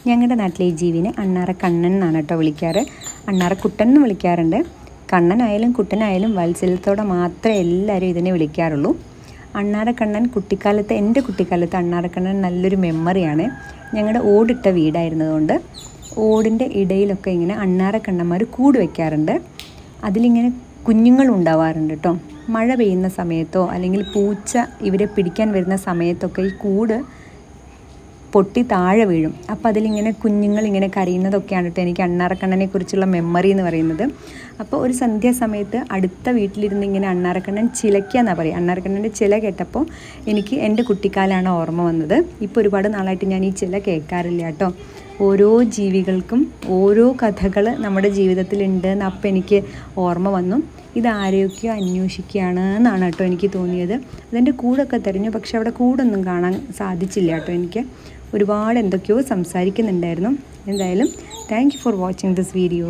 ഞങ്ങളുടെ നാട്ടിലെ ഈ ജീവിനെ അണ്ണാറ കണ്ണൻ എന്നാണ് കേട്ടോ വിളിക്കാറ്. അണ്ണാറ കുട്ടൻ എന്ന് വിളിക്കാറുണ്ട്. കണ്ണനായാലും കുട്ടനായാലും വാത്സല്യത്തോടെ മാത്രമേ എല്ലാവരും ഇതിനെ വിളിക്കാറുള്ളൂ. അണ്ണാറക്കണ്ണൻ എൻ്റെ കുട്ടിക്കാലത്ത് അണ്ണാറക്കണ്ണൻ നല്ലൊരു മെമ്മറിയാണ്. ഞങ്ങളുടെ ഓടിട്ട വീടായിരുന്നതുകൊണ്ട് ഓടിൻ്റെ ഇടയിലൊക്കെ ഇങ്ങനെ അണ്ണാറക്കണ്ണന്മാർ കൂട് വയ്ക്കാറുണ്ട്. അതിലിങ്ങനെ കുഞ്ഞുങ്ങളുണ്ടാവാറുണ്ട് കേട്ടോ. മഴ പെയ്യുന്ന സമയത്തോ അല്ലെങ്കിൽ പൂച്ച ഇവരെ പിടിക്കാൻ വരുന്ന സമയത്തൊക്കെ ഈ കൂട് പൊട്ടി താഴെ വീഴും. അപ്പോൾ അതിലിങ്ങനെ കുഞ്ഞുങ്ങളിങ്ങനെ കരയുന്നതൊക്കെയാണ് കേട്ടോ എനിക്ക് അണ്ണാറക്കണ്ണനെ കുറിച്ചുള്ള മെമ്മറി എന്ന് പറയുന്നത്. അപ്പോൾ ഒരു സന്ധ്യാസമയത്ത് അടുത്ത വീട്ടിലിരുന്ന് ഇങ്ങനെ അണ്ണാറക്കണ്ണൻ ചിലയ്ക്കുക എന്നാണ് പറയുക. അണ്ണാറക്കണ്ണൻ്റെ ചില കേട്ടപ്പോൾ എനിക്ക് എൻ്റെ കുട്ടിക്കാലാണ് ഓർമ്മ വന്നത്. ഇപ്പോൾ ഒരുപാട് നാളായിട്ട് ഞാൻ ഈ ചില കേൾക്കാറില്ല കേട്ടോ. ഓരോ ജീവികൾക്കും ഓരോ കഥകൾ നമ്മുടെ ജീവിതത്തിലുണ്ട് എന്ന് അപ്പം എനിക്ക് ഓർമ്മ വന്നു. ഇതാരെയൊക്കെയോ അന്വേഷിക്കുകയാണ് എന്നാണ് കേട്ടോ എനിക്ക് തോന്നിയത്. അതിൻ്റെ കൂടൊക്കെ തിരഞ്ഞു, പക്ഷെ അവിടെ കൂടൊന്നും കാണാൻ സാധിച്ചില്ല കേട്ടോ. എനിക്ക് ഒരുപാട് എന്തൊക്കെയോ സംസാരിക്കുന്നുണ്ടായിരുന്നു. എന്തായാലും thank you for watching this video.